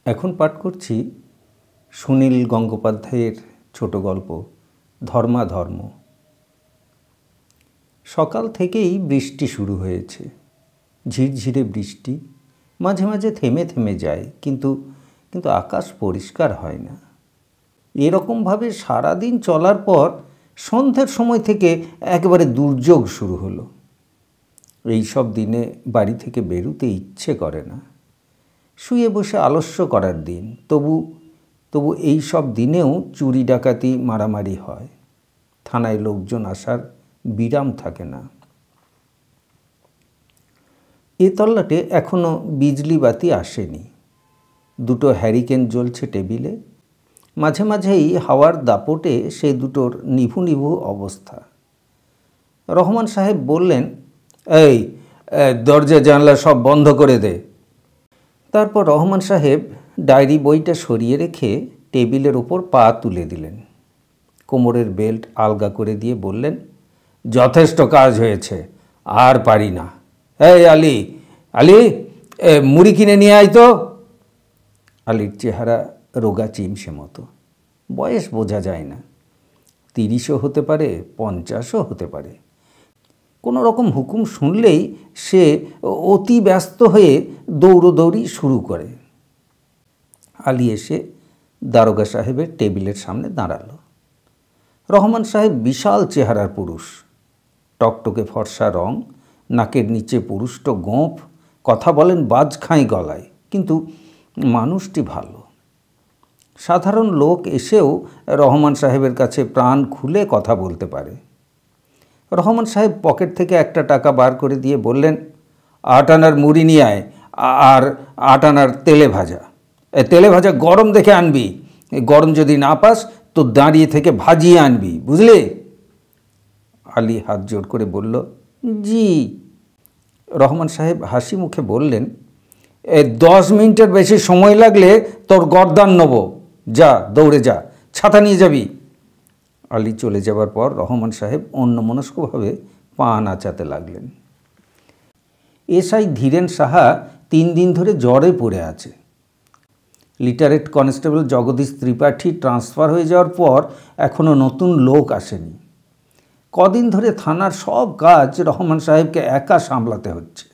এখন পাঠ করছি সুনীল গঙ্গোপাধ্যায়ের ছোট গল্প ধর্মাধর্ম। সকাল থেকেই বৃষ্টি শুরু হয়েছে। ঝিরঝিরে বৃষ্টি, মাঝে মাঝে থেমে থেমে যায়, কিন্তু আকাশ পরিষ্কার হয় না। এরকমভাবে সারাদিন চলার পর সন্ধ্যের সময় থেকে একেবারে দুর্যোগ শুরু হলো। এই সব দিনে বাড়ি থেকে বেরোতে ইচ্ছে করে না, শুয়ে বসে আলস্য করার দিন। তবু এই সব দিনেও চুরি ডাকাতি মারামারি হয়, থানায় লোকজন আসার বিরাম থাকে না। এ তল্লাটে এখনও বিজলি বাতি আসেনি। দুটো হ্যারিকেন জ্বলছে টেবিলে, মাঝে মাঝেই হাওয়ার দাপটে সে দুটোর নিভু নিভু অবস্থা। রহমান সাহেব বললেন, এই দরজা জানলা সব বন্ধ করে দে। তারপর রহমান সাহেব ডায়েরি বইটা সরিয়ে রেখে টেবিলের ওপর পা তুলে দিলেন, কোমরের বেল্ট আলগা করে দিয়ে বললেন, যথেষ্ট কাজ হয়েছে, আর পারি না। এই আলী, মুড়ি কিনে নিয়ে আয় তো। আলীর চেহারা রোগা চিমসে মতো, বয়স বোঝা যায় না, 30ও হতে পারে, 50ও হতে পারে। কোনো রকম হুকুম শুনলেই সে অতি ব্যস্ত হয়ে দৌড়োদৌড়ি শুরু করে। আলী এসে দারোগা সাহেবের টেবিলের সামনে দাঁড়ালো। রহমান সাহেব বিশাল চেহারার পুরুষ, টকটকে ফর্সা রং, নাকের নিচে পুরুষ্ট গোঁফ, কথা বলেন বাজখাঁই গলায়, কিন্তু মানুষটি ভালো। সাধারণ লোক এসেও রহমান সাহেবের কাছে প্রাণ খুলে কথা বলতে পারে। রহমান সাহেব পকেট থেকে একটা টাকা বার করে দিয়ে বললেন, 8 আনার মুড়ি নিয়ে আয়, আর 8 আনার তেলে ভাজা। তেলে ভাজা গরম দেখে আনবি, গরম যদি না পাস তো দাঁড়িয়ে থেকে ভাজিয়ে আনবি, বুঝলি? আলী হাত জোর করে বলল, জি। রহমান সাহেব হাসি মুখে বললেন, 10 মিনিটের বেশি সময় লাগলে তোর গর্দান নেব, যা, দৌড়ে যা, ছাতা নিয়ে যাবি। আলী চলে যাবার পর রহমান সাহেব অন্যমনস্কভাবে পা নাচাতে লাগলেন। এসআই ধীরেন সাহা 3 দিন ধরে জ্বরে পড়ে আছে। Literate constable Jagdish Tripathi transfer হয়ে যাওয়ার পর এখনও নতুন লোক আসেনি। কদিন ধরে থানার সব কাজ রহমান সাহেবকে একা সামলাতে হচ্ছে।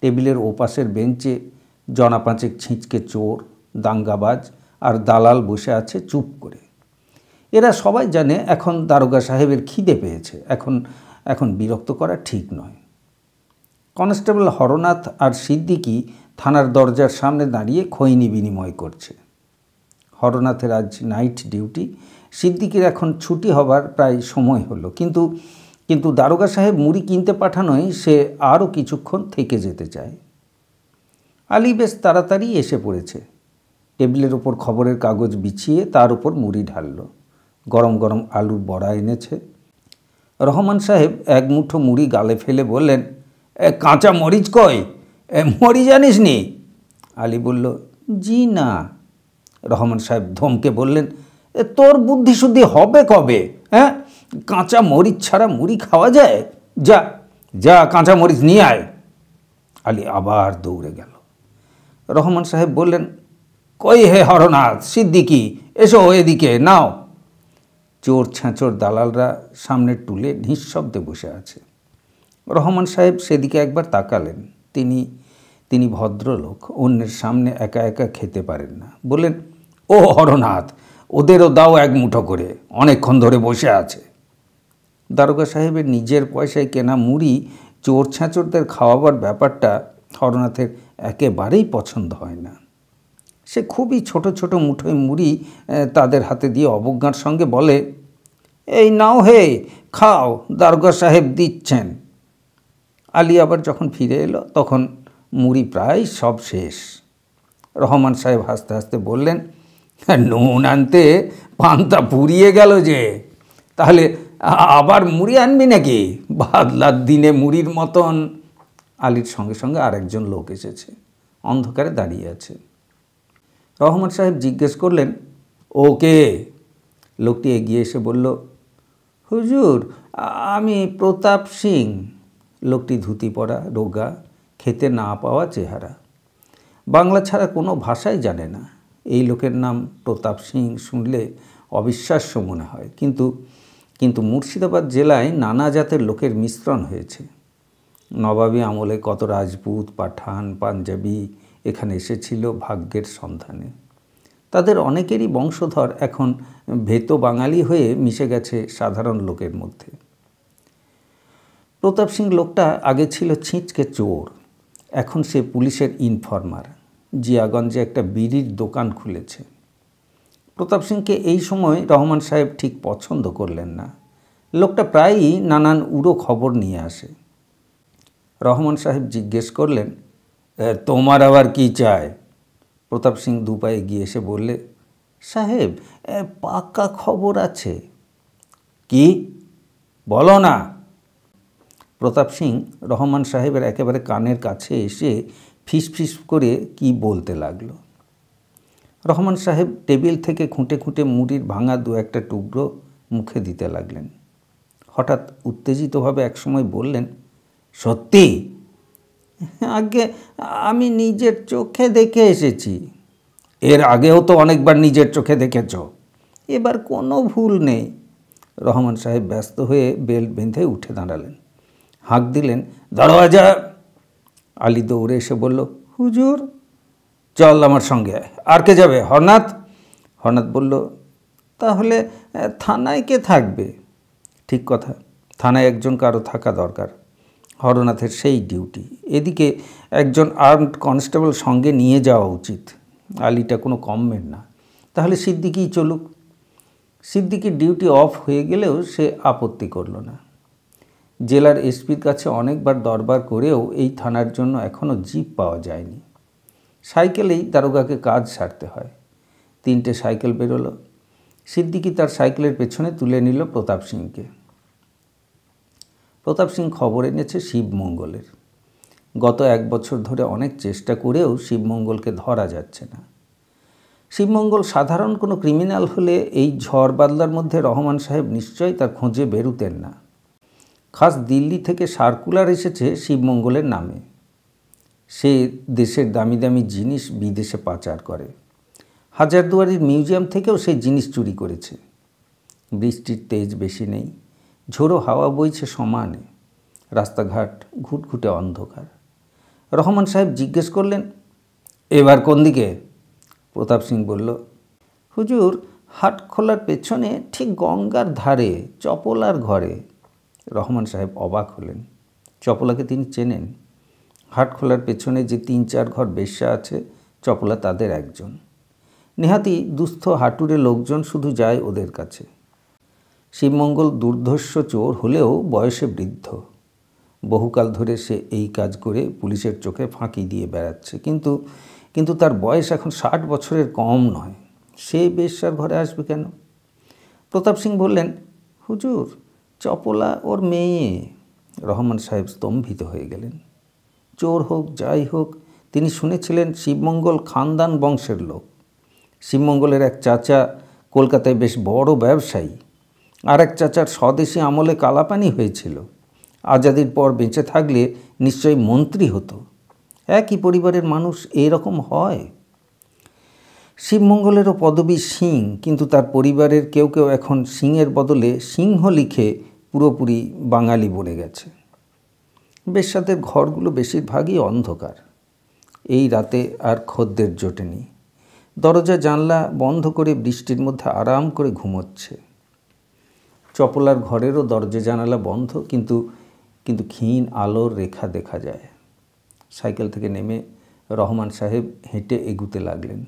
টেবিলের ওপাশের বেঞ্চে জনা 5 ছিঁচকে চোর, দাঙ্গাবাজ আর দালাল বসে আছে চুপ করে। এরা সবাই জানে এখন দারোগা সাহেবের খিদে পেয়েছে, এখন বিরক্ত করা ঠিক নয়। কনস্টেবল হরনাথ আর সিদ্দিকী থানার দরজার সামনে দাঁড়িয়ে খৈনি বিনিময় করছে। হরনাথের আজ নাইট ডিউটি, সিদ্দিকীর এখন ছুটি হবার প্রায় সময় হলো, কিন্তু দারোগা সাহেব মুড়ি কিনতে পাঠানোয় সে আরও কিছুক্ষণ থেকে যেতে চায়। আলী বেশ তাড়াতাড়ি এসে পড়েছে। টেবিলের ওপর খবরের কাগজ বিছিয়ে তার উপর মুড়ি ঢালল। গরম গরম আলুর বড়া এনেছে। রহমান সাহেব এক মুঠো মুড়ি গালে ফেলে বললেন, কাঁচা মরিচ কই? মরিচ জানিস নি? আলী বলল, জি না। রহমান সাহেব ধমকে বললেন, তোর বুদ্ধি শুদ্ধি হবে কবে? হ্যাঁ, কাঁচা মরিচ ছাড়া মুড়ি খাওয়া যায়? যা যা, কাঁচা মরিচ নিয়ে আয়। আলী আবার দৌড়ে গেল। রহমান সাহেব বললেন, কই হে হরনাথ, সিদ্দিকী, এসো এদিকে, নাও। চোর ছ্যাঁচোর দালালরা সামনের টুলে নিঃশব্দে বসে আছে। রহমান সাহেব সেদিকে একবার তাকালেন। তিনি ভদ্রলোক, অন্যের সামনে একা একা খেতে পারেন না। বললেন, ও হরনাথ, ওদেরও দাও এক মুঠো করে, অনেকক্ষণ ধরে বসে আছে। দারোগা সাহেবের নিজের পয়সায় কেনা মুড়ি চোর ছ্যাঁচোরদের খাওয়াবার ব্যাপারটা হরনাথের একেবারেই পছন্দ হয় না। সে খুবই ছোট ছোট মুঠোয় মুড়ি তাদের হাতে দিয়ে অবজ্ঞার সঙ্গে বলে, এই নাও হে, খাও, দারোগা সাহেব দিচ্ছেন। আলী আবার যখন ফিরে এলো তখন মুড়ি প্রায় সব শেষ। রহমান সাহেব হাসতে হাসতে বললেন, নুন আনতে পান্তা ফুরিয়ে গেল যে, তাহলে আবার মুড়ি আনবি নাকি? বাদলার দিনে মুড়ির মতন। আলীর সঙ্গে সঙ্গে আরেকজন লোক এসেছে, অন্ধকারে দাঁড়িয়ে আছে। রহমান সাহেব জিজ্ঞেস করলেন, ওকে? লোকটি এগিয়ে এসে বলল, হুজুর, আমি প্রতাপ সিং। লোকটি ধুতি পরা, রোগা, খেতে না পাওয়া চেহারা। বাংলা ছাড়া কোনো ভাষাই জানে না। এই লোকের নাম প্রতাপ সিং শুনলে অবিশ্বাস্য মনে হয়, কিন্তু মুর্শিদাবাদ জেলায় নানা জাতের লোকের মিশ্রণ হয়েছে। নবাবী আমলে কত রাজপুত, পাঠান, পাঞ্জাবি এখানে এসেছিল ভাগ্যের সন্ধানে। তাদের অনেকেরই বংশধর এখন ভেতো বাঙালি হয়ে মিশে গেছে সাধারণ লোকের মধ্যে। প্রতাপ সিং লোকটা আগে ছিল ছিঁচকে চোর, এখন সে পুলিশের ইনফরমার। জিয়াগঞ্জে একটা বিড়ির দোকান খুলেছে। প্রতাপ সিংকে এই সময় রহমান সাহেব ঠিক পছন্দ করলেন না। লোকটা প্রায়ই নানান উড়ো খবর নিয়ে আসে। রহমান সাহেব জিজ্ঞেস করলেন, তোমার আবার কি চায়? প্রতাপ সিং দুপায়ে এগিয়ে এসে বললে, সাহেব পাকা খবর আছে। কি? বলো না। প্রতাপ সিং রহমান সাহেবের একেবারে কানের কাছে এসে ফিসফিস করে কি বলতে লাগলো। রহমান সাহেব টেবিল থেকে খুঁটে খুঁটে মুড়ির ভাঙা দু একটা টুকরো মুখে দিতে লাগলেন। হঠাৎ উত্তেজিতভাবে একসময় বললেন, সত্যি? আগে আমি নিজের চোখে দেখে এসেছি। এর আগেও তো অনেকবার নিজের চোখে দেখেছ, এবার কোনো ভুল নেই। রহমান সাহেব ব্যস্ত হয়ে বেল্ট বেঁধে উঠে দাঁড়ালেন। হাঁক দিলেন, দরওয়াজা। আলী দৌড়ে এসে বলল, হুজুর। চল আমার সঙ্গে। আর কে যাবে? হরনাথ। হরনাথ বলল, তাহলে থানায় কে থাকবে? ঠিক কথা, থানায় একজন কারো থাকা দরকার। হরনাথের সেই ডিউটি। এদিকে একজন আর্মড কনস্টেবল সঙ্গে নিয়ে যাওয়া উচিত। আলীটা কোনো কমবেন না। তাহলে সিদ্দিকিই চলুক। সিদ্দিকির ডিউটি অফ হয়ে গেলেও সে আপত্তি করল না। জেলার এসপির কাছে অনেকবার দরবার করেও এই থানার জন্য এখনও জিপ পাওয়া যায়নি। সাইকেলেই দারোগাকে কাজ সারতে হয়। 3টে সাইকেল বেরোলো। সিদ্দিকি তার সাইকেলের পেছনে তুলে নিল প্রতাপ সিংকে। প্রতাপ সিং খবর এনেছে শিবমঙ্গলের। গত 1 বছর ধরে অনেক চেষ্টা করেও শিবমঙ্গলকে ধরা যাচ্ছে না। শিবমঙ্গল সাধারণ কোনো ক্রিমিনাল হলে এই ঝড় বাদলার মধ্যে রহমান সাহেব নিশ্চয়ই তার খোঁজে বেরুতেন না। খাস দিল্লি থেকে সার্কুলার এসেছে শিবমঙ্গলের নামে। সে দেশের দামি দামি জিনিস বিদেশে পাচার করে। হাজারদুয়ারির মিউজিয়াম থেকেও সেই জিনিস চুরি করেছে। বৃষ্টির তেজ বেশি নেই, ঝোড়ো হাওয়া বইছে সমানে। রাস্তাঘাট ঘুটঘুটে অন্ধকার। রহমান সাহেব জিজ্ঞেস করলেন, এবার কোন দিকে? প্রতাপ সিং বলল, হুজুর, হাটখোলার পেছনে ঠিক গঙ্গার ধারে চপলার ঘরে। রহমান সাহেব অবাক হলেন। চপলাকে তিনি চেনেন। হাটখোলার পেছনে যে 3-4 ঘর বেশ্যা আছে, চপলা তাদের একজন। নেহাতি দুস্থ হাটুরে লোকজন শুধু যায় ওদের কাছে। শিবমঙ্গল দুর্ধর্ষ চোর হলেও বয়সে বৃদ্ধ। বহুকাল ধরে সে এই কাজ করে পুলিশের চোখে ফাঁকি দিয়ে বেড়াচ্ছে। কিন্তু তার বয়স এখন 60 বছরের কম নয়। সে বেশ্যার ঘরে আসবে কেন? প্রতাপ সিং বললেন, হুজুর, চপলা ওর মেয়ে। রহমান সাহেব স্তম্ভিত হয়ে গেলেন। চোর হোক যাই হোক, তিনি শুনেছিলেন শিবমঙ্গল খানদান বংশের লোক। শিবমঙ্গলের এক চাচা কলকাতায় বেশ বড় ব্যবসায়ী। আর এক চাচার স্বদেশী আমলে কালাপানি হয়েছিল। আজাদির পর বেঁচে থাকলে নিশ্চয়ই মন্ত্রী হতো। একই পরিবারের মানুষ এরকম হয়। শিবমঙ্গলেরও পদবী সিং, কিন্তু তার পরিবারের কেউ কেউ এখন সিংয়ের বদলে সিংহ লিখে পুরোপুরি বাঙালি বলে গেছে। বেশ্যাদের ঘরগুলো বেশিরভাগই অন্ধকার। এই রাতে আর খদ্দের জোটেনি। দরজা জানলা বন্ধ করে বৃষ্টির মধ্যে আরাম করে ঘুমোচ্ছে। চপলার ঘরেরও দরজা জানালা বন্ধ, কিন্তু ক্ষীণ আলোর রেখা দেখা যায়। সাইকেল থেকে নেমে রহমান সাহেব হেঁটে এগুতে লাগলেন।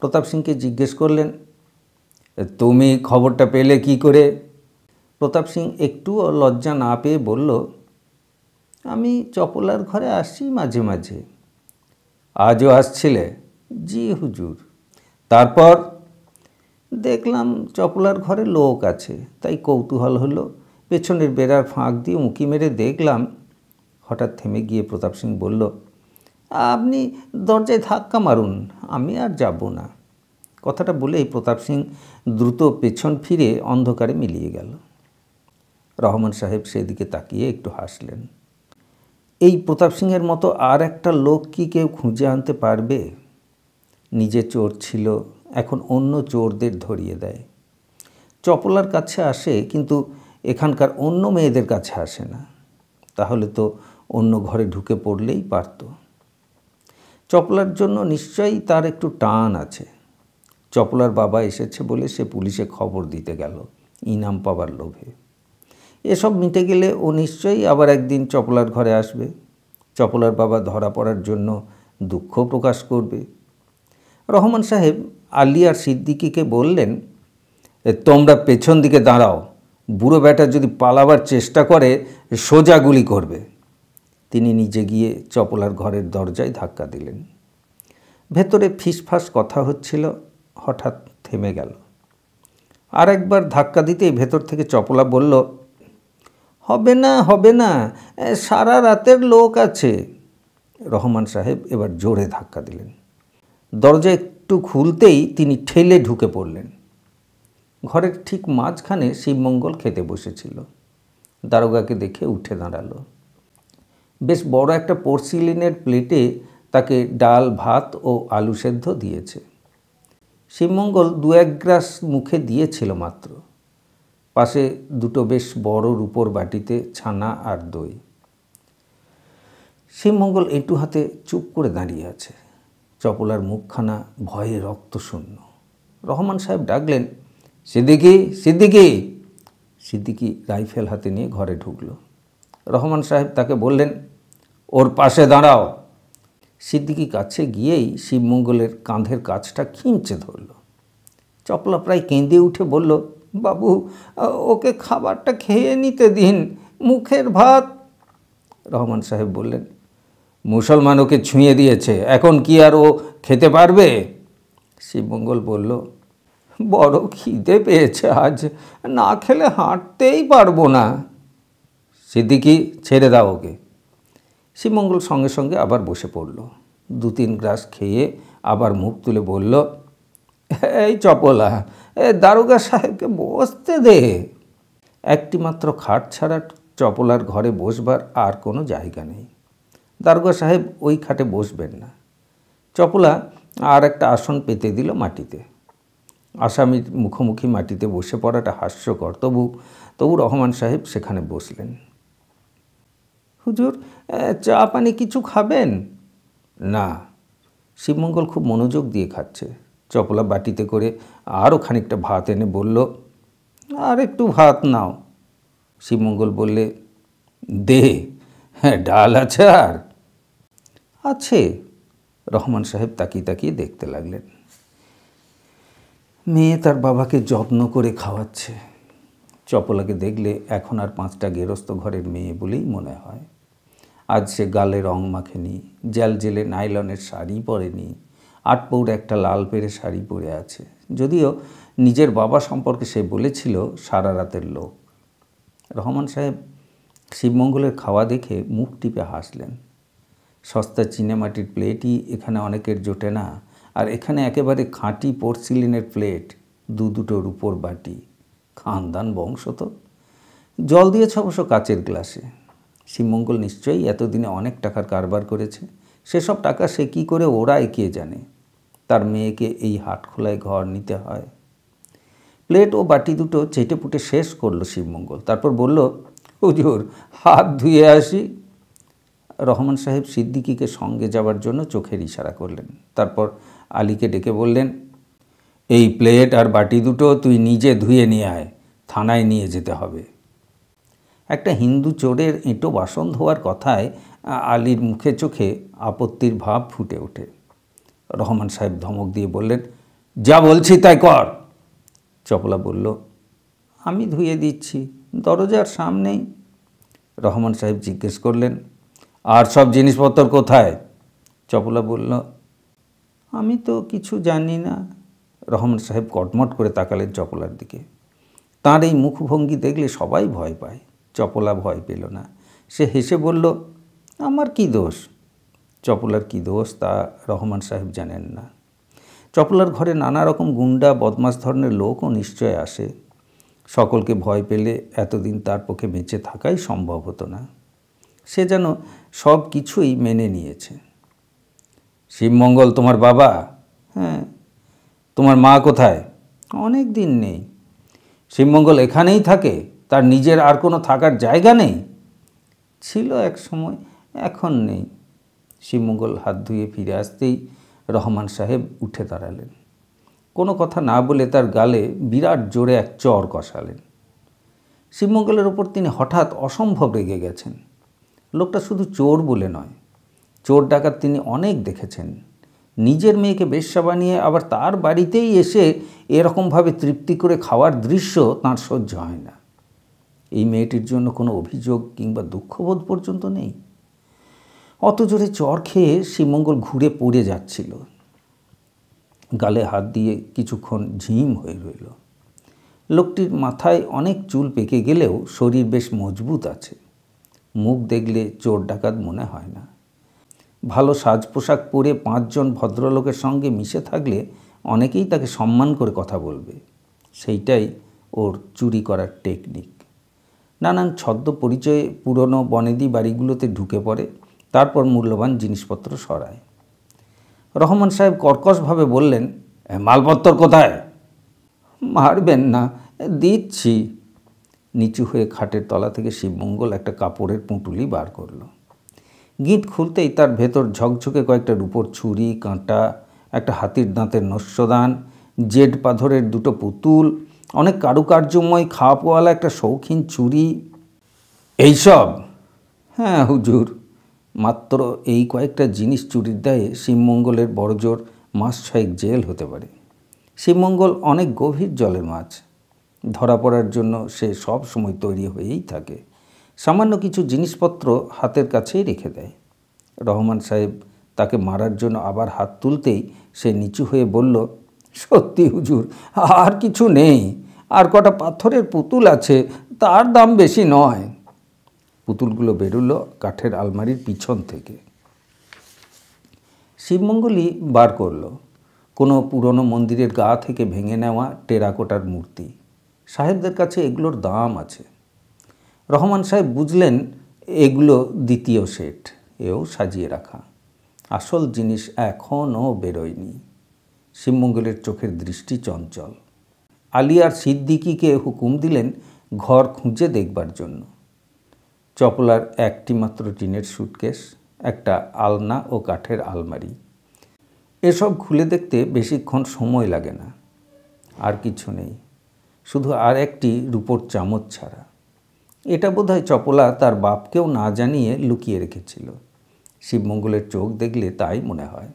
প্রতাপ সিংকে জিজ্ঞেস করলেন, তুমি খবরটা পেলে কি করে? প্রতাপ সিং একটুও লজ্জা না পেয়ে বলল, আমি চপলার ঘরে আসছি মাঝে মাঝে। আজও আসছিলে? জি হুজুর। তারপর? দেখলাম চপলার ঘরে লোক আছে, তাই কৌতূহল হলো। পেছনের বেড়ার ফাঁক দিয়ে উঁকি মেরে দেখলাম। হঠাৎ থেমে গিয়ে প্রতাপ সিং বলল, আপনি দরজায় ধাক্কা মারুন, আমি আর যাব না। কথাটা বলেই প্রতাপ সিং দ্রুত পেছন ফিরে অন্ধকারে মিলিয়ে গেল। রহমান সাহেব সেদিকে তাকিয়ে একটু হাসলেন। এই প্রতাপ সিংয়ের মতো আর একটা লোক কি কেউ খুঁজে আনতে পারবে? নিজে চোর ছিল, এখন অন্য চোরদের ধরিয়ে দেয়। চপলার কাছে আসে, কিন্তু এখানকার অন্য মেয়েদের কাছে আসে না। তাহলে তো অন্য ঘরে ঢুকে পড়লেই পারত। চপলার জন্য নিশ্চয়ই তার একটু টান আছে। চপলার বাবা এসেছে বলে সে পুলিশে খবর দিতে গেল ইনাম পাবার লোভে। এসব মিটে গেলে ও নিশ্চয়ই আবার একদিন চপলার ঘরে আসবে। চপলার বাবা ধরা পড়ার জন্য দুঃখ প্রকাশ করবে। রহমান সাহেব আলী আর সিদ্দিকীকে বললেন, তোমরা পেছন দিকে দাঁড়াও, বুড়ো ব্যাটা যদি পালাবার চেষ্টা করে সোজা গুলি করবে। তিনি নিজে গিয়ে চপলার ঘরের দরজায় ধাক্কা দিলেন। ভেতরে ফিসফাস কথা হচ্ছিল, হঠাৎ থেমে গেল। আর একবার ধাক্কা দিতেই ভেতর থেকে চপলা বলল, হবে না হবে না, সারা রাতের লোক আছে। রহমান সাহেব এবার জোরে ধাক্কা দিলেন। দরজা একটু খুলতেই তিনি ঠেলে ঢুকে পড়লেন। ঘরের ঠিক মাঝখানে শিবমঙ্গল খেতে বসেছিল। দারোগাকে দেখে উঠে দাঁড়ালো। বেশ বড় একটা পোর্সিলিনের প্লেটে তাকে ডাল, ভাত ও আলু সেদ্ধ দিয়েছে। শিবমঙ্গল 2-1 গ্রাস মুখে দিয়েছিল মাত্র। পাশে দুটো বেশ বড় রূপোর বাটিতে ছানা আর দই। শিবমঙ্গল এঁটু হাতে চুপ করে দাঁড়িয়ে আছে। চপলার মুখখানা ভয়ে রক্তশূন্য। রহমান সাহেব ডাকলেন, সিদ্দিকী, সিদ্দিকী। সিদ্দিকী রাইফেল হাতে নিয়ে ঘরে ঢুকল। রহমান সাহেব তাকে বললেন, ওর পাশে দাঁড়াও। সিদ্দিকী কাছে গিয়েই শিবমঙ্গলের কাঁধের কাছটা খিঁচে ধরল। চপলা প্রায় কেঁদে উঠে বলল, বাবু, ওকে খাবারটা খেয়ে নিতে দিন, মুখের ভাত। রহমান সাহেব বললেন, মুসলমান ওকে ছুঁয়ে দিয়েছে, এখন কি আর ও খেতে পারবে? শিবমঙ্গল বলল, বড় খিদে পেয়েছে আজ, না খেলে হাঁটতেই পারবো না। সিদ্দিকী, ছেড়ে দাও ওকে। শিবমঙ্গল সঙ্গে সঙ্গে আবার বসে পড়ল। 2-3 গ্রাস খেয়ে আবার মুখ তুলে বলল, এই চপলা, দারোগা সাহেবকে বসতে দে। একটি মাত্র খাট ছাড়া চপলার ঘরে বসবার আর কোনো জায়গা নেই। দারোগা সাহেব ওই খাটে বসবেন না। চপলা আর একটা আসন পেতে দিল মাটিতে। আসামির মুখোমুখি মাটিতে বসে পড়াটা হাস্যকর, তবু রহমান সাহেব সেখানে বসলেন। হুজুর, চা পানি কিছু খাবেন? না। শিবমঙ্গল খুব মনোযোগ দিয়ে খাচ্ছে। চপলা বাটিতে করে আরও খানিকটা ভাত এনে বলল, আর একটু ভাত নাও। শিবমঙ্গল বললে, দে। হ্যাঁ, ডাল আছে? আর আছে। রহমান সাহেব তাকিয়ে তাকিয়ে দেখতে লাগলেন। মেয়ে তার বাবাকে যত্ন করে খাওয়াচ্ছে। চপলাকে দেখলে এখন আর 5টা গেরস্থ ঘরের মেয়ে বলেই মনে হয়। আজ সে গালে রং মাখেনি, জেলে নাইলনের শাড়ি পরেনি, 8 পৌর একটা লাল পেরে শাড়ি পরে আছে। যদিও নিজের বাবা সম্পর্কে সে বলেছিল সারা রাতের লোক। রহমান সাহেব শিবমঙ্গলের খাওয়া দেখে মুখ টিপে হাসলেন। সস্তা চিনেমাটির প্লেটই এখানে অনেকের জোটে না, আর এখানে একেবারে খাঁটি পোর্সিলিনের প্লেট, 2-2টো রূপোর বাটি। খানদান বংশ তো। জল দিয়েছে অবশ্য কাচের গ্লাসে। শিবমঙ্গল নিশ্চয়ই এতদিনে অনেক টাকার কারবার করেছে। সেসব টাকা সে কী করে ওড়ায় কে জানে। তার মেয়েকে এই হাটখোলায় ঘর নিতে হয়। প্লেট ও বাটি দুটো চেটেপুটে শেষ করল শিবমঙ্গল। তারপর বলল, হুজুর, হাত ধুয়ে আসি। রহমান সাহেব সিদ্দিকীকে সঙ্গে যাওয়ার জন্য চোখের ইশারা করলেন। তারপর আলীকে ডেকে বললেন, এই প্লেট আর বাটি দুটো তুই নিজে ধুয়ে নিয়ে আয়, থানায় নিয়ে যেতে হবে। একটা হিন্দু চোরের এঁটো বাসন ধোয়ার কথায় আলীর মুখে চোখে আপত্তির ভাব ফুটে ওঠে। রহমান সাহেব ধমক দিয়ে বললেন, যা বলছি তাই কর। চপলা বলল, আমি ধুয়ে দিচ্ছি, দরজার সামনেই। রহমান সাহেব জিজ্ঞেস করলেন, আর সব জিনিসপত্র কোথায়? চপলা বলল, আমি তো কিছু জানি না। রহমান সাহেব কটমট করে তাকালেন চপলার দিকে। তাঁর এই মুখভঙ্গি দেখলে সবাই ভয় পায়। চপলা ভয় পেল না। সে হেসে বলল, আমার কি দোষ? চপলার কি দোষ তা রহমান সাহেব জানেন না। চপলার ঘরে নানা রকম গুন্ডা বদমাস ধরনের লোকও নিশ্চয় আসে। সকলকে ভয় পেলে এতদিন তার পক্ষে বেঁচে থাকাই সম্ভব হতো না। সে যেন সব কিছুই মেনে নিয়েছে। শিবমঙ্গল তোমার বাবা? হ্যাঁ। তোমার মা কোথায়? অনেক দিন নেই। শিবমঙ্গল এখানেই থাকে? তার নিজের আর কোনো থাকার জায়গা নেই? ছিল এক সময়, এখন নেই। শিবমঙ্গল হাত ধুয়ে ফিরে আসতেই রহমান সাহেব উঠে দাঁড়ালেন। কোনো কথা না বলে তার গালে বিরাট জোরে এক চর কষালেন। শিবমঙ্গলের ওপর তিনি হঠাৎ অসম্ভব রেগে গেছেন। লোকটা শুধু চোর বলে নয়, চোর ডাকাত তিনি অনেক দেখেছেন। নিজের মেয়েকে বেশ্যা বানিয়ে আবার তার বাড়িতেই এসে এরকমভাবে তৃপ্তি করে খাওয়ার দৃশ্য তাঁর সহ্য হয় না। এই মেয়েটির জন্য কোনো অভিযোগ কিংবা দুঃখবোধ পর্যন্ত নেই। অত জোরে চর খেয়ে শিবমঙ্গল ঘুরে পড়ে যাচ্ছিল। গালে হাত দিয়ে কিছুক্ষণ ঝিম হয়ে রইল। লোকটির মাথায় অনেক চুল পেকে গেলেও শরীর বেশ মজবুত আছে। মুখ দেখলে চোর ডাকাত মনে হয় না। ভালো সাজ পোশাক পরে 5 জন ভদ্রলোকের সঙ্গে মিশে থাকলে অনেকেই তাকে সম্মান করে কথা বলবে। সেইটাই ওর চুরি করার টেকনিক। নানান ছদ্ম পরিচয়ে পুরনো বনেদি বাড়িগুলোতে ঢুকে পড়ে, তারপর মূল্যবান জিনিসপত্র সরায়। রহমান সাহেব কর্কশভাবে বললেন, মালপত্তর কোথায়? মারবেন না, দিচ্ছি। নিচু হয়ে খাটের তলা থেকে শিবমঙ্গল একটা কাপড়ের পুঁটুলি বার করল। গিঁট খুলতেই তার ভেতর ঝকঝকে কয়েকটা রূপোর ছুরি, কাঁটা, একটা হাতির দাঁতের নস্যদান, জেড পাথরের 2টো পুতুল, অনেক কারুকার্যময় খাপওয়ালা একটা শৌখিন চুরি। এইসব? হ্যাঁ হুজুর। মাত্র এই কয়েকটা জিনিস চুরির দায়ে শিবমঙ্গলের বড়জোর মাস 6 জেল হতে পারে। শিবমঙ্গল অনেক গভীর জলের মাছ। ধরা পড়ার জন্য সে সব সময় তৈরি হয়েই থাকে। সামান্য কিছু জিনিসপত্র হাতের কাছেই রেখে দেয়। রহমান সাহেব তাকে মারার জন্য আবার হাত তুলতেই সে নিচু হয়ে বলল, সত্যি হুজুর, আর কিছু নেই। আর কটা পাথরের পুতুল আছে, তার দাম বেশি নয়। পুতুলগুলো বেরোলো কাঠের আলমারির পিছন থেকে। শিবমঙ্গলই বার করল কোনো পুরনো মন্দিরের গা থেকে ভেঙে নেওয়া টেরাকোটার মূর্তি। সাহেবদের কাছে এগুলোর দাম আছে। রহমান সাহেব বুঝলেন এগুলো দ্বিতীয় সেট, এও সাজিয়ে রাখা। আসল জিনিস এখনও বেরোয়নি। শিবমঙ্গলের চোখের দৃষ্টি চঞ্চল। আলী আর সিদ্দিকিকে হুকুম দিলেন ঘর খুঁজে দেখবার জন্য। চপলার একটি মাত্র টিনের সুটকেস, একটা আলনা ও কাঠের আলমারি, এসব খুলে দেখতে বেশিক্ষণ সময় লাগে না। আর কিছু নেই, শুধু আর একটি রূপোর চামচ ছাড়া। এটা বোধহয় চপলা তার বাপকেও না জানিয়ে লুকিয়ে রেখেছিল। শিবমঙ্গলের চোখ দেখলে তাই মনে হয়।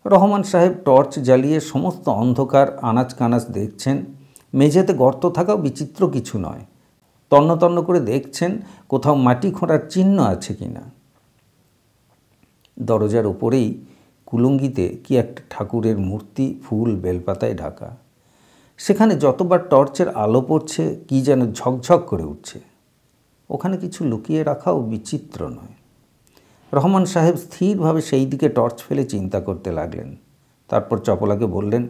রহমান সাহেব টর্চ জ্বালিয়ে সমস্ত অন্ধকার আনাচ কানাচ দেখছেন। মেঝেতে গর্ত থাকাও বিচিত্র কিছু নয়। তন্ন তন্ন করে দেখছেন কোথাও মাটি খোঁড়ার চিহ্ন আছে কিনা। দরজার ওপরেই কুলঙ্গিতে কি একটা ঠাকুরের মূর্তি ফুল বেলপাতায় ঢাকা। সেখানে যতবার টর্চের আলো পড়ছে কি যেন ঝকঝক করে উঠছে। ওখানে কিছু লুকিয়ে রাখাও বিচিত্র নয়। রহমান সাহেব স্থিরভাবে সেই দিকে টর্চ ফেলে চিন্তা করতে লাগলেন। তারপর চপলাকে বললেন,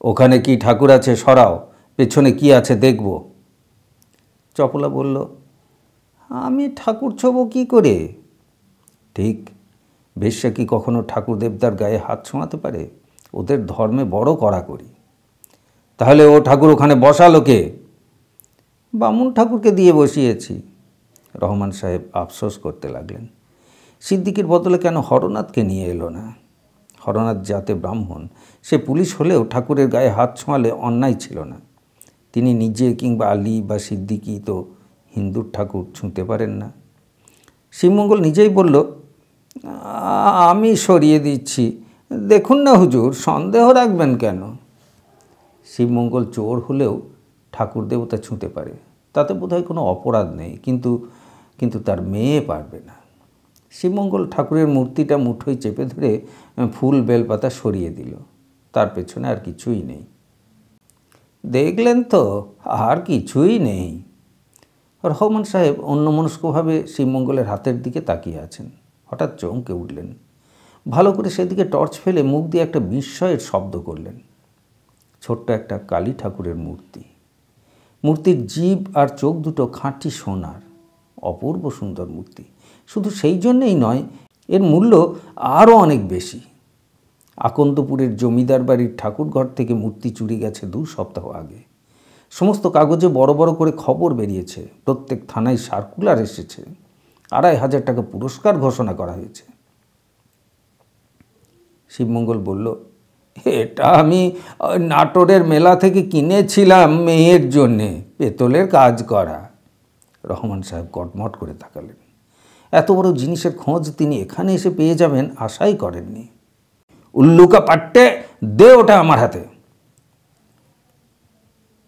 ওখানে কি ঠাকুর আছে সরাও, পেছনে কি আছে দেখব। চপলা বলল, আমি ঠাকুর ছোবো কী করে? ঠিক, বেশ্যা কি কখনো ঠাকুর দেবতার গায়ে হাত ছোঁয়াতে পারে? ওদের ধর্মে বড় কড়াকড়ি। তাহলে ও ঠাকুর ওখানে বসালো কে? বামুন ঠাকুরকে দিয়ে বসিয়েছি। রহমান সাহেব আফসোস করতে লাগলেন। সিদ্দিকির বদলে কেন হরনাথকে নিয়ে এলো না? হরনাথ জাতে ব্রাহ্মণ, সে পুলিশ হলেও ঠাকুরের গায়ে হাত ছোঁয়ালে অন্যায় ছিল না। তিনি নিজে কিংবা আলী বা সিদ্দিকি তো হিন্দুর ঠাকুর ছুঁতে পারেন না। শিবমঙ্গল নিজেই বলল, আমি সরিয়ে দিচ্ছি, দেখুন না হুজুর, সন্দেহ রাখবেন কেন? শিবমঙ্গল চোর হলেও ঠাকুর দেবতা ছুঁতে পারে, তাতে বোধহয় কোনো অপরাধ নেই, কিন্তু তার মেয়ে পারবে না। শিবমঙ্গল ঠাকুরের মূর্তিটা মুঠোয় চেপে ধরে ফুল বেলপাতা সরিয়ে দিল। তার পেছনে আর কিছুই নেই। দেখলেন তো, আর কিছুই নেই। রহমান সাহেব অন্যমনস্কভাবে শিবমঙ্গলের হাতের দিকে তাকিয়ে আছেন। হঠাৎ চমকে উঠলেন। ভালো করে সেদিকে টর্চ ফেলে মুখ দিয়ে একটা বিস্ময়ের শব্দ করলেন। ছোট্ট একটা কালী ঠাকুরের মূর্তি। মূর্তির জিভ আর চোখ দুটো খাঁটি সোনার। অপূর্ব সুন্দর মূর্তি। শুধু সেই জন্যেই নয়, এর মূল্য আরও অনেক বেশি। আকন্দপুরের জমিদার বাড়ির ঠাকুরঘর থেকে মূর্তি চুরি গেছে 2 সপ্তাহ আগে। সমস্ত কাগজে বড় বড় করে খবর বেরিয়েছে, প্রত্যেক থানায় সার্কুলার এসেছে, 2,500 টাকা পুরস্কার ঘোষণা করা হয়েছে। শিবমঙ্গল বলল, এটা আমি নাটোরের মেলা থেকে কিনেছিলাম মেয়ের জন্যে, পেতলের কাজ করা। রহমান সাহেব কটমট করে তাকালেন। এত বড় জিনিসের খোঁজ তিনি এখানে এসে পেয়ে যাবেন আশাই করেননি। উল্লুকা পাট্টে, দে ওটা আমার হাতে।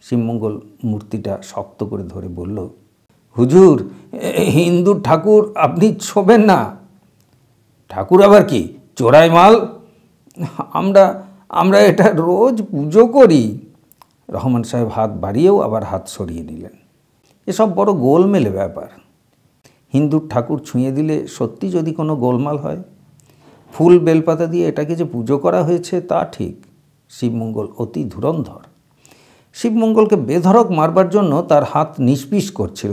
শিবমঙ্গল মূর্তিটা শক্ত করে ধরে বলল, হুজুর, হিন্দু ঠাকুর আপনি ছোবেন না। ঠাকুর আবার কি চোরাই মাল? আমরা এটা রোজ পুজো করি। রহমান সাহেব হাত বাড়িয়েও আবার হাত সরিয়ে নিলেন। এসব বড় গোলমেলে ব্যাপার। হিন্দুর ঠাকুর ছুঁয়ে দিলে সত্যি যদি কোনো গোলমাল হয়, ফুল বেলপাতা দিয়ে এটাকে যে পুজো করা হয়েছে তা ঠিক। শিবমঙ্গল অতি ধুরন্ধর। শিবমঙ্গলকে বেধড়ক মারবার জন্য তার হাত নিষ্পিস করছিল,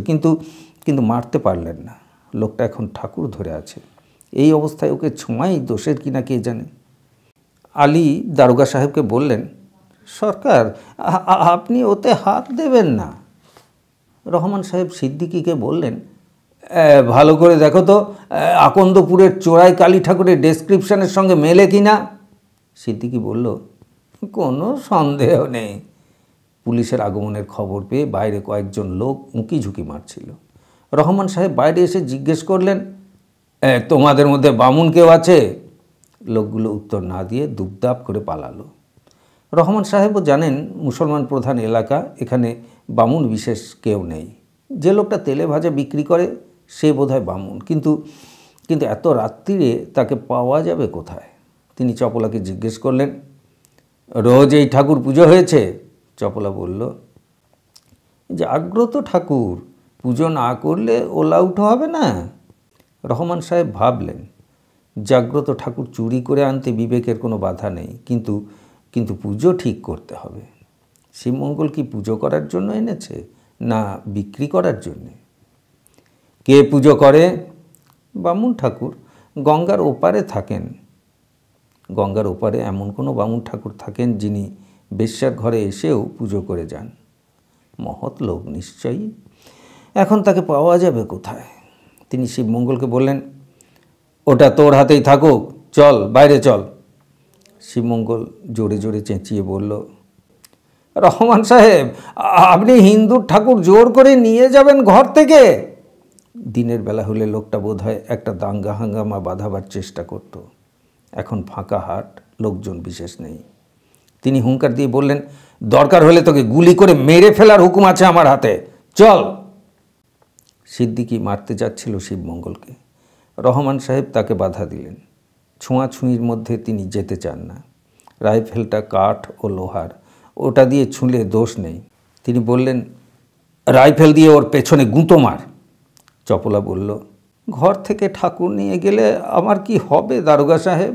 কিন্তু মারতে পারলেন না। লোকটা এখন ঠাকুর ধরে আছে। এই অবস্থায় ওকে ছোঁয়াই দোষের কিনা কে জানে। আলী দারোগা সাহেবকে বললেন, সরকার আপনি ওতে হাত দেবেন না। রহমান সাহেব সিদ্দিকীকে বললেন, ভালো করে দেখো তো আকন্দপুরের চোরাই কালী ঠাকুরের ডেসক্রিপশনের সঙ্গে মেলে কিনা। সিদ্দিকী বলল, কোনো সন্দেহ নেই। পুলিশের আগমনের খবর পেয়ে বাইরে কয়েকজন লোক উঁকি ঝুঁকি মারছিল। রহমান সাহেব বাইরে এসে জিজ্ঞেস করলেন, তোমাদের মধ্যে বামুন কেউ আছে? লোকগুলো উত্তর না দিয়ে দুপদাপ করে পালালো। রহমান সাহেবও জানেন মুসলমান প্রধান এলাকা, এখানে বামুন বিশেষ কেউ নেই। যে লোকটা তেলে ভাজা বিক্রি করে সে বোধহয় বামুন, কিন্তু এত রাত্রিরে তাকে পাওয়া যাবে কোথায়? তিনি চপলাকে জিজ্ঞেস করলেন, রোজ এই ঠাকুর পুজো হয়েছে? চপলা বলল, জাগ্রত ঠাকুর, পুজো না করলে ওলা উঠো হবে না। রহমান সাহেব ভাবলেন, জাগ্রত ঠাকুর চুরি করে আনতে বিবেকের কোনো বাধা নেই, কিন্তু পুজো ঠিক করতে হবে। শিবমঙ্গল কি পুজো করার জন্য এনেছে না বিক্রি করার জন্যে? কে পুজো করে? বামুন ঠাকুর, গঙ্গার ওপারে থাকেন। গঙ্গার ওপারে এমন কোনো বামুন ঠাকুর থাকেন যিনি বেশ্যার ঘরে এসেও পুজো করে যান? মহৎ লোক নিশ্চয়ই। এখন তাকে পাওয়া যাবে কোথায়? তিনি শিবমঙ্গলকে বললেন, ওটা তোর হাতেই থাকুক, চল বাইরে চল। শিবমঙ্গল জোরে জোরে চেঁচিয়ে বলল, রহমান সাহেব, আপনি হিন্দুর ঠাকুর জোর করে নিয়ে যাবেন ঘর থেকে? দিনের বেলা হলে লোকটা বোধহয় একটা দাঙ্গা হাঙ্গামা বাঁধাবার চেষ্টা করত। এখন ফাঁকা হাট, লোকজন বিশেষ নেই। তিনি হুঙ্কার দিয়ে বললেন, দরকার হলে তোকে গুলি করে মেরে ফেলার হুকুম আছে আমার হাতে, চল। সিদ্দিকী মারতে যাচ্ছিল শিবমঙ্গলকে। রহমান সাহেব তাকে বাধা দিলেন। ছোঁয়াছুঁয়ির মধ্যে তিনি যেতে চান না। রাইফেলটা কাঠ ও লোহার, ওটা দিয়ে ছুঁলে দোষ নেই। তিনি বললেন, রাইফেল দিয়ে ওর পেছনে গুঁতো মার। চপলা বলল, ঘর থেকে ঠাকুর নিয়ে গেলে আমার কি হবে দারোগা সাহেব?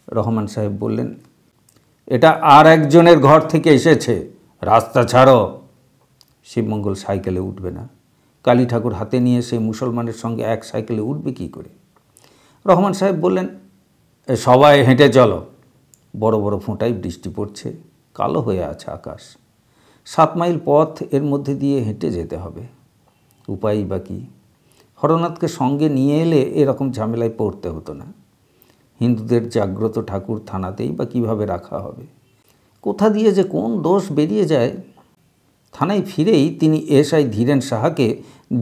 রহমান সাহেব বললেন, এটা আর একজনের ঘর থেকে এসেছে, রাস্তা ছাড়ো। শিবমঙ্গল সাইকেলে উঠবে না। কালী ঠাকুর হাতে নিয়ে সেই মুসলমানের সঙ্গে এক সাইকেলে উঠবে কী করে? রহমান সাহেব বললেন, সবাই হেঁটে চলো। বড় বড় ফোঁটায় বৃষ্টি পড়ছে, কালো হয়ে আছে আকাশ। 7 মাইল পথ এর মধ্যে দিয়ে হেঁটে যেতে হবে। উপায়ই বা কী? হরনাথকে সঙ্গে নিয়ে এলে এরকম ঝামেলায় পড়তে হতো না। হিন্দুদের জাগ্রত ঠাকুর থানাতেই বা কীভাবে রাখা হবে? কোথা দিয়ে যে কোন দোষ বেরিয়ে যায়। থানায় ফিরেই তিনি এসআই ধীরেন সাহাকে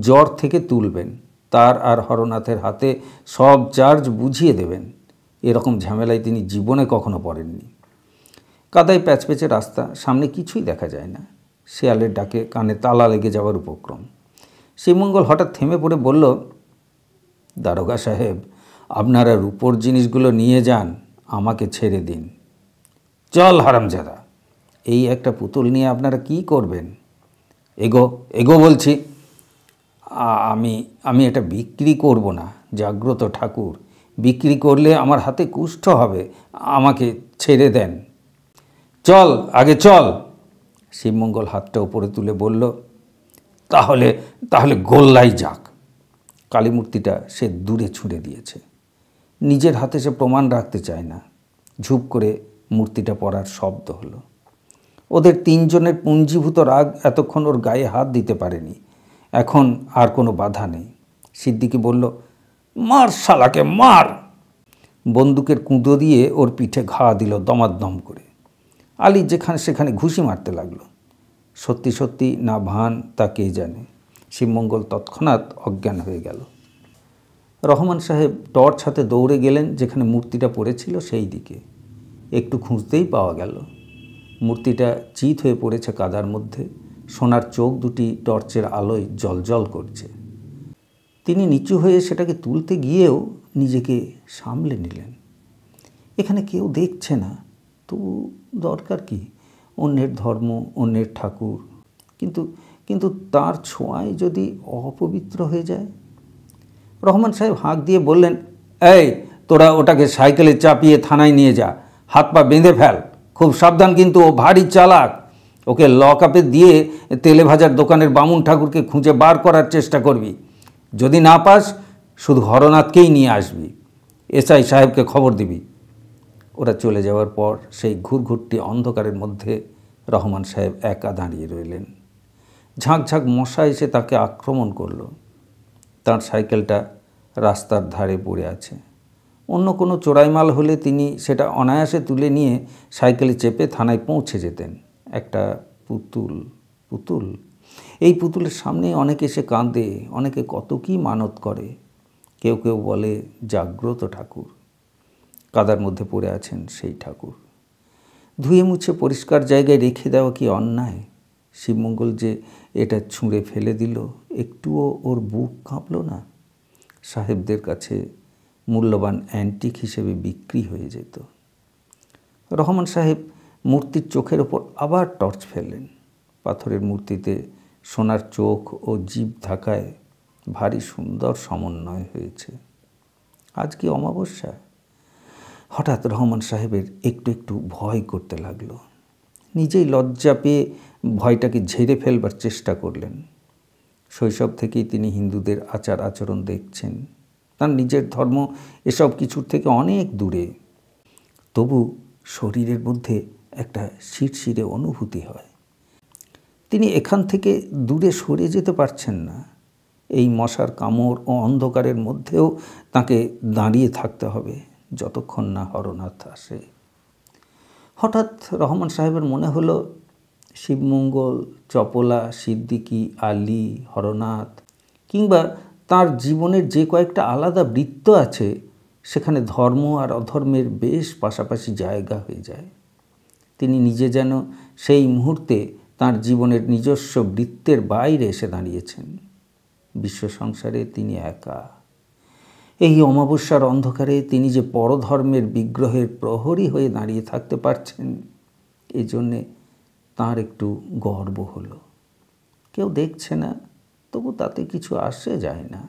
জ্বর থেকে তুলবেন, তার আর হরনাথের হাতে সব চার্জ বুঝিয়ে দেবেন। এরকম ঝামেলায় তিনি জীবনে কখনো পড়েননি। কাদায় প্যাচপ্যাচে রাস্তা, সামনে কিছুই দেখা যায় না। শেয়ালের ডাকে কানে তালা লেগে যাওয়ার উপক্রম। শিবমঙ্গল হঠাৎ থেমে পড়ে বলল, দারোগা সাহেব, আপনারা রূপোর জিনিসগুলো নিয়ে যান, আমাকে ছেড়ে দিন। চল হারামজাদা, এই একটা পুতুল নিয়ে আপনারা কি করবেন? এগো বলছি। আমি এটা বিক্রি করব না, জাগ্রত ঠাকুর। বিক্রি করলে আমার হাতে কুষ্ঠ হবে, আমাকে ছেড়ে দেন। চল, আগে চল। শিবমঙ্গল হাতটা উপরে তুলে বলল, তাহলে গোল্লাই যাক। কালীমূর্তিটা সে দূরে ছুঁড়ে দিয়েছে। নিজের হাতে সে প্রমাণ রাখতে চায় না। ঝুপ করে মূর্তিটা পড়ার শব্দ হলো। ওদের তিনজনের পুঞ্জীভূত রাগ এতক্ষণ ওর গায়ে হাত দিতে পারেনি। এখন আর কোনো বাধা নেই। সিদ্দিকী বলল, মার শালাকে, মার। বন্দুকের কুঁদো দিয়ে ওর পিঠে ঘা দিল দমাদম করে। আলী যেখানে সেখানে ঘুষি মারতে লাগলো। সত্যি সত্যি না ভান তা কে জানে। শিবমঙ্গল তৎক্ষণাৎ অজ্ঞান হয়ে গেল। রহমান সাহেব টর্চ হাতে দৌড়ে গেলেন যেখানে মূর্তিটা পড়েছিল সেই দিকে। একটু খুঁজতেই পাওয়া গেল। মূর্তিটা চিত হয়ে পড়েছে কাদার মধ্যে। সোনার চোখ দুটি টর্চের আলোয় জ্বলজ্বল করছে। তিনি নিচু হয়ে সেটাকে তুলতে গিয়েও নিজেকে সামলে নিলেন। এখানে কেউ দেখছে না, তবু দরকার কি? অন্যের ধর্ম, অন্যের ঠাকুর, কিন্তু তার ছোঁয়ায় যদি অপবিত্র হয়ে যায়। রহমান সাহেব হাঁক দিয়ে বললেন, এই তোরা ওটাকে সাইকেলে চাপিয়ে থানায় নিয়ে যা, হাত পা বেঁধে ফেল। খুব সাবধান কিন্তু, ও ভারী চালাক। ওকে লকআপে দিয়ে তেলে ভাজার দোকানের বামুন ঠাকুরকে খুঁজে বার করার চেষ্টা করবি। যদি না পাস শুধু হরনাথকেই নিয়ে আসবি। এসআই সাহেবকে খবর দিবি। ওরা চলে যাওয়ার পর সেই ঘুরঘুরটি অন্ধকারের মধ্যে রহমান সাহেব একা দাঁড়িয়ে রইলেন। ঝাঁকঝাঁক মশা এসে তাকে আক্রমণ করল। তার সাইকেলটা রাস্তার ধারে পড়ে আছে। অন্য কোনো চোরাইমাল হলে তিনি সেটা অনায়াসে তুলে নিয়ে সাইকেলে চেপে থানায় পৌঁছে যেতেন। একটা পুতুল। এই পুতুলের সামনে অনেকে এসে কাঁদে, অনেকে কত কী মানত করে। কেউ কেউ বলে জাগ্রত ঠাকুর। কাদার মধ্যে পড়ে আছেন সেই ঠাকুর। ধুয়ে মুছে পরিষ্কার জায়গায় রেখে দেওয়া কি অন্যায়? শিবমঙ্গল যে এটা ছুঁড়ে ফেলে দিল, একটুও ওর বুক কাঁপল না? সাহেবদের কাছে মূল্যবান অ্যান্টিক হিসেবে বিক্রি হয়ে যেত। রহমান সাহেব মূর্তির চোখের ওপর আবার টর্চ ফেললেন। পাথরের মূর্তিতে সোনার চোখ ও জিভ থাকায় ভারী সুন্দর সমন্বয় হয়েছে। আজ কি অমাবস্যা? হঠাৎ রহমান সাহেবের একটু একটু ভয় করতে লাগলো। নিজেই লজ্জা পেয়ে ভয়টাকে ঝেড়ে ফেলবার চেষ্টা করলেন। শৈশব থেকেই তিনি হিন্দুদের আচার আচরণ দেখছেন। তার নিজের ধর্ম এসব কিছুর থেকে অনেক দূরে। তবু শরীরের মধ্যে একটা শিরশিরে অনুভূতি হয়। তিনি এখান থেকে দূরে সরে যেতে পারছেন না। এই মশার কামড় ও অন্ধকারের মধ্যেও তাকে দাঁড়িয়ে থাকতে হবে যতক্ষণ না হরনাথ আসে। হঠাৎ রহমান সাহেবের মনে হলো, শিবমঙ্গল, চপলা, সিদ্দিকী, আলী, হরনাথ কিংবা তার জীবনের যে কয়েকটা আলাদা বৃত্ত আছে, সেখানে ধর্ম আর অধর্মের বেশ পাশাপাশি জায়গা হয়ে যায়। তিনি নিজে যেন সেই মুহূর্তে তার জীবনের নিজস্ব বৃত্তের বাইরে এসে দাঁড়িয়েছেন। বিশ্ব সংসারে তিনি একা। এই অমাবস্যার অন্ধকারে তিনি যে পরধর্মের বিগ্রহের প্রহরী হয়ে দাঁড়িয়ে থাকতে পারছেন, এই জন্যে তাঁর একটু গর্ব হলো। কেউ দেখছে না, তবু তাতে কিছু আসে যায় না।